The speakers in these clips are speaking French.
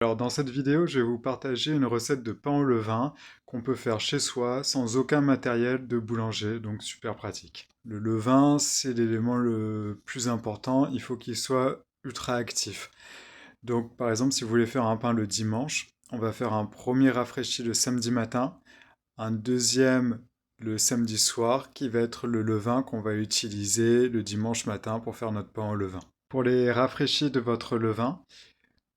Alors dans cette vidéo, je vais vous partager une recette de pain au levain qu'on peut faire chez soi sans aucun matériel de boulanger, donc super pratique. Le levain, c'est l'élément le plus important, il faut qu'il soit ultra actif. Donc par exemple, si vous voulez faire un pain le dimanche, on va faire un premier rafraîchi le samedi matin, un deuxième le samedi soir, qui va être le levain qu'on va utiliser le dimanche matin pour faire notre pain au levain. Pour les rafraîchis de votre levain,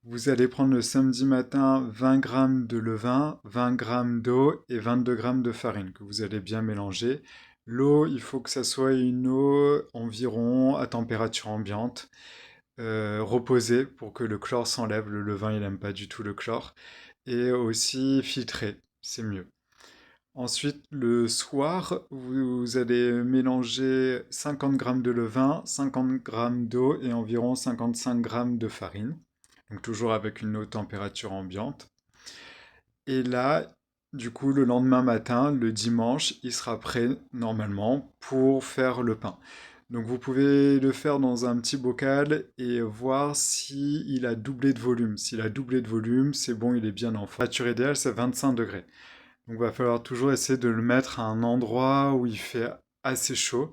vous allez prendre le samedi matin 20 grammes de levain, 20 grammes d'eau et 22 grammes de farine que vous allez bien mélanger. L'eau, il faut que ça soit une eau environ à température ambiante, reposée pour que le chlore s'enlève. Le levain, il n'aime pas du tout le chlore. Et aussi filtrée, c'est mieux. Ensuite, le soir, vous allez mélanger 50 grammes de levain, 50 grammes d'eau et environ 55 grammes de farine. Donc toujours avec une haute température ambiante. Et là, du coup, le lendemain matin, le dimanche, il sera prêt normalement pour faire le pain. Donc vous pouvez le faire dans un petit bocal et voir si il a doublé de volume. S'il a doublé de volume, c'est bon, il est bien en forme. La température idéale, c'est 25 degrés. Donc il va falloir toujours essayer de le mettre à un endroit où il fait assez chaud,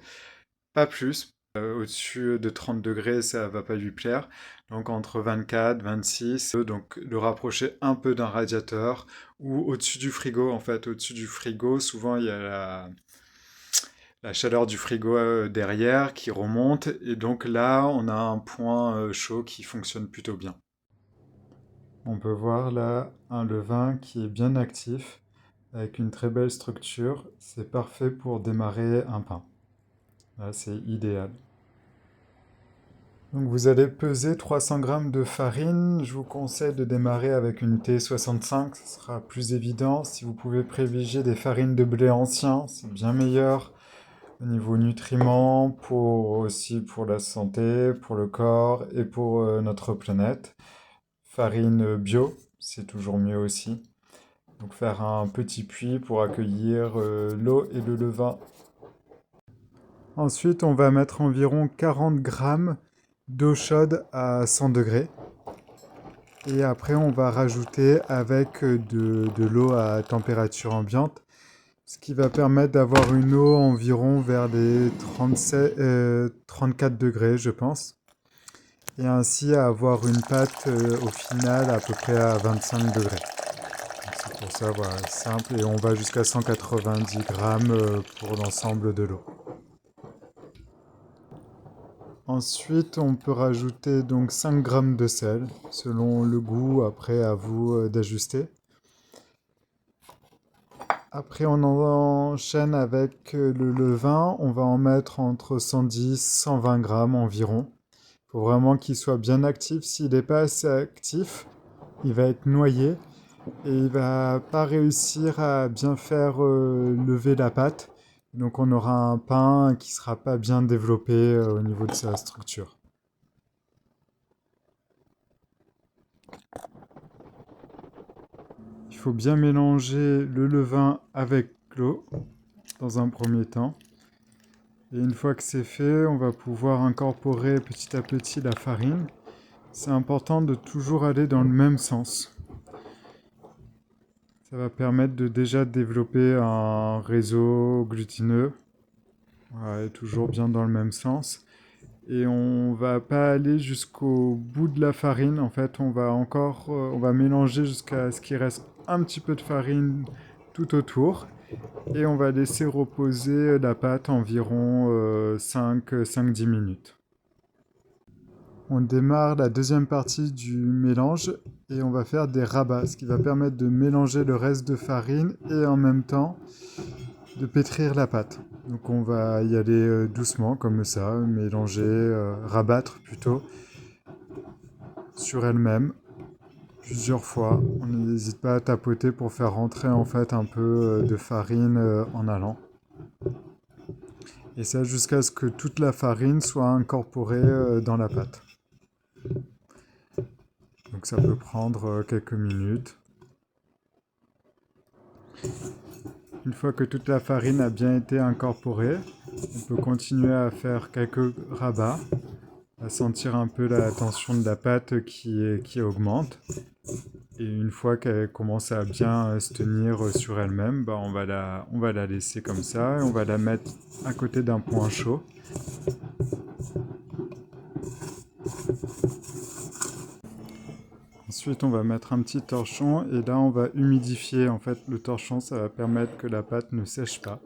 pas plus. Au-dessus de 30 degrés, ça va pas lui plaire. Donc entre 24, 26, donc le rapprocher un peu d'un radiateur ou au-dessus du frigo. En fait, au-dessus du frigo, souvent il y a la chaleur du frigo derrière qui remonte. Et donc là, on a un point chaud qui fonctionne plutôt bien. On peut voir là un levain qui est bien actif, avec une très belle structure. C'est parfait pour démarrer un pain. Là, c'est idéal. Donc vous allez peser 300 grammes de farine. Je vous conseille de démarrer avec une T65, ce sera plus évident. Si vous pouvez privilégier des farines de blé ancien, c'est bien meilleur au niveau nutriments, aussi pour la santé, pour le corps et pour notre planète. Farine bio, c'est toujours mieux aussi. Donc faire un petit puits pour accueillir l'eau et le levain. Ensuite, on va mettre environ 40 grammes d'eau chaude à 100 degrés. Et après, on va rajouter avec de l'eau à température ambiante, ce qui va permettre d'avoir une eau environ vers les 34 degrés, je pense. Et ainsi avoir une pâte au final à peu près à 25 degrés. Donc c'est pour ça, voilà, simple. Et on va jusqu'à 190 grammes pour l'ensemble de l'eau. Ensuite, on peut rajouter donc 5 grammes de sel, selon le goût, après à vous d'ajuster. Après, on enchaîne avec le levain. On va en mettre entre 110 et 120 grammes environ. Il faut vraiment qu'il soit bien actif. S'il n'est pas assez actif, il va être noyé et il va pas réussir à bien faire lever la pâte. Donc on aura un pain qui sera pas bien développé au niveau de sa structure. Il faut bien mélanger le levain avec l'eau dans un premier temps. Et une fois que c'est fait, on va pouvoir incorporer petit à petit la farine. C'est important de toujours aller dans le même sens. Ça va permettre de déjà développer un réseau glutineux. Voilà, et toujours bien dans le même sens. Et on va pas aller jusqu'au bout de la farine. En fait, on va mélanger jusqu'à ce qu'il reste un petit peu de farine tout autour. Et on va laisser reposer la pâte environ 5-10 minutes. On démarre la deuxième partie du mélange et on va faire des rabats, ce qui va permettre de mélanger le reste de farine et en même temps de pétrir la pâte. Donc on va y aller doucement comme ça, mélanger, rabattre plutôt sur elle-même plusieurs fois. On n'hésite pas à tapoter pour faire rentrer en fait un peu de farine en allant. Et ça jusqu'à ce que toute la farine soit incorporée dans la pâte. Donc ça peut prendre quelques minutes. Une fois que toute la farine a bien été incorporée, on peut continuer à faire quelques rabats à sentir un peu la tension de la pâte qui augmente. Et une fois qu'elle commence à bien se tenir sur elle-même, bah on va la laisser comme ça et on va la mettre à côté d'un point chaud. Ensuite, on va mettre un petit torchon et là, on va humidifier. En fait, le torchon, ça va permettre que la pâte ne sèche pas.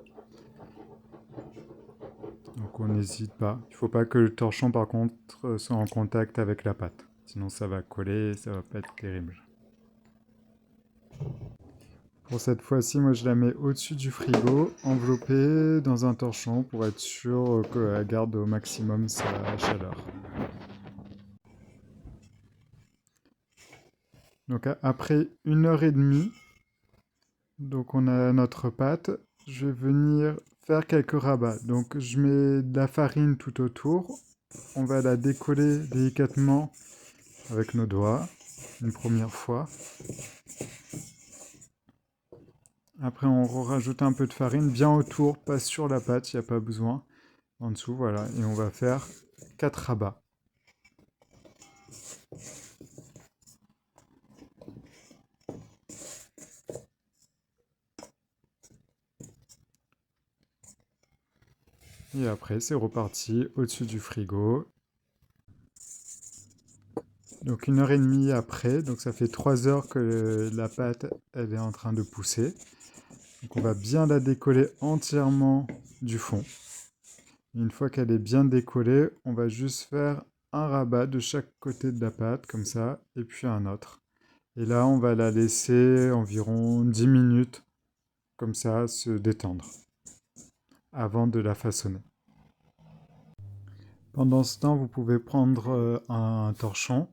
Donc, on n'hésite pas. Il ne faut pas que le torchon, par contre, soit en contact avec la pâte. Sinon, ça va coller et ça va pas être terrible. Pour cette fois-ci, moi, je la mets au-dessus du frigo, enveloppée dans un torchon pour être sûr qu'elle garde au maximum sa chaleur. Donc, après 1 heure et demie, donc on a notre pâte. Je vais venir faire quelques rabats. Donc je mets de la farine tout autour. On va la décoller délicatement avec nos doigts une première fois. Après on rajoute un peu de farine bien autour, pas sur la pâte, il n'y a pas besoin. En dessous, voilà. Et on va faire 4 rabats. Et après c'est reparti au-dessus du frigo. Donc 1 heure et demie après, donc ça fait 3 heures que la pâte elle est en train de pousser. Donc on va bien la décoller entièrement du fond. Une fois qu'elle est bien décollée, on va juste faire un rabat de chaque côté de la pâte, comme ça, et puis un autre. Et là, on va la laisser environ 10 minutes, comme ça, se détendre, avant de la façonner. Pendant ce temps, vous pouvez prendre un torchon.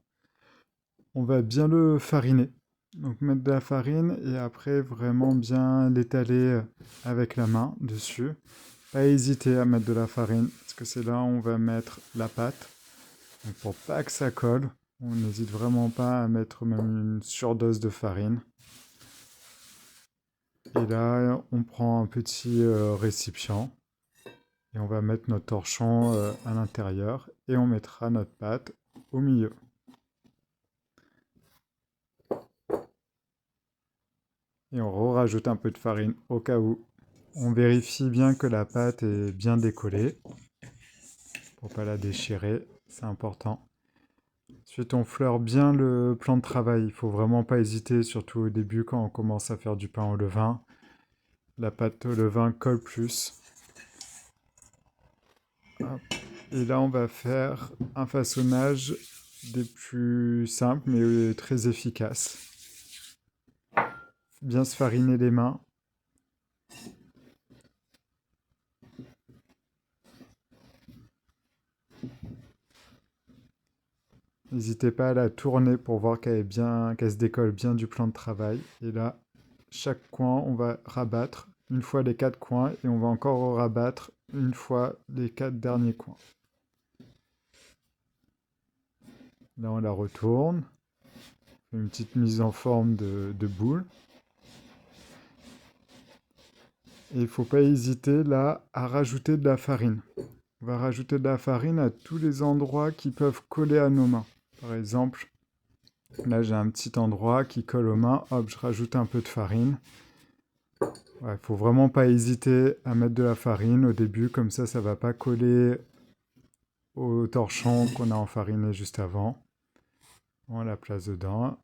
On va bien le fariner. Donc mettre de la farine et après vraiment bien l'étaler avec la main dessus. Pas hésiter à mettre de la farine parce que c'est là où on va mettre la pâte. Donc pour pas que ça colle, on n'hésite vraiment pas à mettre même une surdose de farine. Et là, on prend un petit récipient et on va mettre notre torchon à l'intérieur et on mettra notre pâte au milieu. Et on rajoute un peu de farine au cas où. On vérifie bien que la pâte est bien décollée pour pas la déchirer, c'est important. Ensuite, on fleure bien le plan de travail. Il faut vraiment pas hésiter, surtout au début quand on commence à faire du pain au levain. La pâte au levain colle plus. Hop. Et là, on va faire un façonnage des plus simples mais très efficaces. Bien se fariner les mains. N'hésitez pas à la tourner pour voir qu'elle se décolle bien du plan de travail. Et là, chaque coin, on va rabattre une fois les 4 coins et on va encore rabattre une fois les 4 derniers coins. Là, on la retourne. Une petite mise en forme de boule. Et il ne faut pas hésiter là à rajouter de la farine. On va rajouter de la farine à tous les endroits qui peuvent coller à nos mains. Par exemple, là j'ai un petit endroit qui colle aux mains. Hop, je rajoute un peu de farine. Ouais, faut vraiment pas hésiter à mettre de la farine au début, comme ça va pas coller au torchon qu'on a enfariné juste avant. On la place dedans.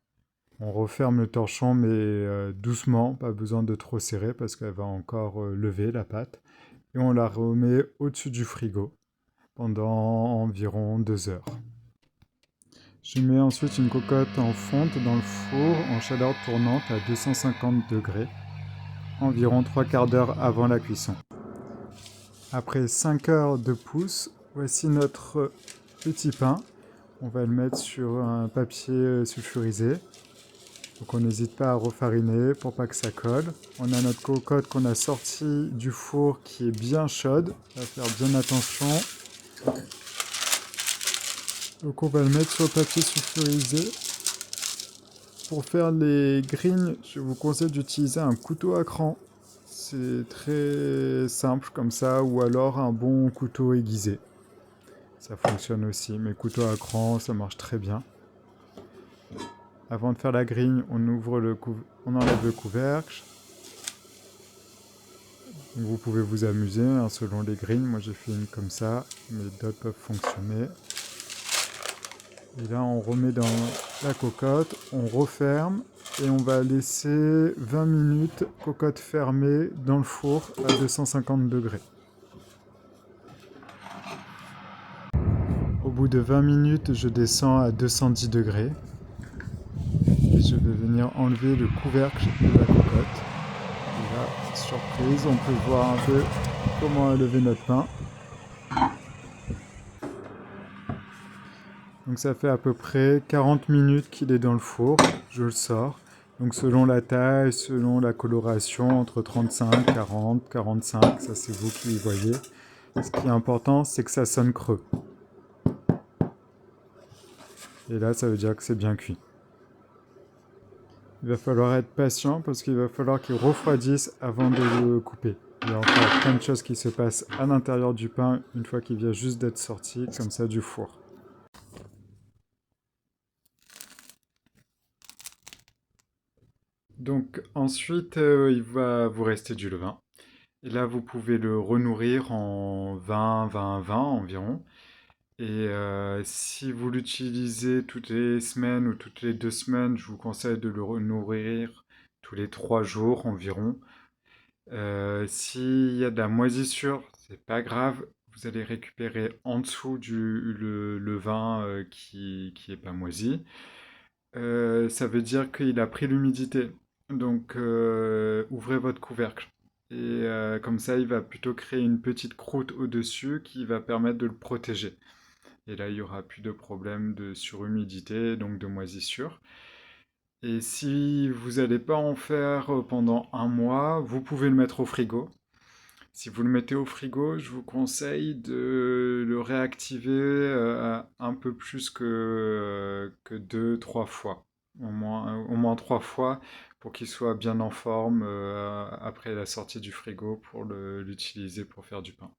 On referme le torchon, mais doucement, pas besoin de trop serrer parce qu'elle va encore lever la pâte. Et on la remet au-dessus du frigo pendant environ 2 heures. Je mets ensuite une cocotte en fonte dans le four en chaleur tournante à 250 degrés, environ 3/4 d'heure avant la cuisson. Après 5 heures de pousse, voici notre petit pain. On va le mettre sur un papier sulfurisé. Donc on n'hésite pas à refariner pour pas que ça colle. On a notre cocotte qu'on a sortie du four qui est bien chaude. On va faire bien attention. Donc on va le mettre sur le papier sulfurisé. Pour faire les grignes, je vous conseille d'utiliser un couteau à cran. C'est très simple comme ça, ou alors un bon couteau aiguisé. ça fonctionne aussi. Mes couteaux à cran, ça marche très bien. Avant de faire la grille, on enlève le couvercle. Donc vous pouvez vous amuser hein, selon les grilles. Moi j'ai fait une comme ça, mais d'autres peuvent fonctionner. Et là on remet dans la cocotte, on referme et on va laisser 20 minutes cocotte fermée dans le four à 250 degrés. Au bout de 20 minutes, je descends à 210 degrés. Et je vais venir enlever le couvercle de la cocotte. Et là, surprise, on peut voir un peu comment a levé notre pain. Donc ça fait à peu près 40 minutes qu'il est dans le four. Je le sors. Donc selon la taille, selon la coloration, entre 35, 40, 45, ça c'est vous qui voyez. Ce qui est important, c'est que ça sonne creux. Et là, ça veut dire que c'est bien cuit. Il va falloir être patient parce qu'il va falloir qu'il refroidisse avant de le couper. Il y a encore plein de choses qui se passent à l'intérieur du pain une fois qu'il vient juste d'être sorti, comme ça, du four. Donc ensuite, il va vous rester du levain. Et là, vous pouvez le renourrir en 20, 20, 20 environ. Et si vous l'utilisez toutes les semaines ou toutes les 2 semaines, je vous conseille de le renourrir tous les 3 jours environ. S'il y a de la moisissure, c'est pas grave. Vous allez récupérer en dessous le vin qui est pas moisi. Ça veut dire qu'il a pris l'humidité. Donc ouvrez votre couvercle. Et comme ça, il va plutôt créer une petite croûte au-dessus qui va permettre de le protéger. Et là, il n'y aura plus de problème de surhumidité, donc de moisissure. Et si vous n'allez pas en faire pendant un mois, vous pouvez le mettre au frigo. Si vous le mettez au frigo, je vous conseille de le réactiver un peu plus que 2, 3 fois. Au moins 3 fois pour qu'il soit bien en forme après la sortie du frigo pour l'utiliser pour faire du pain.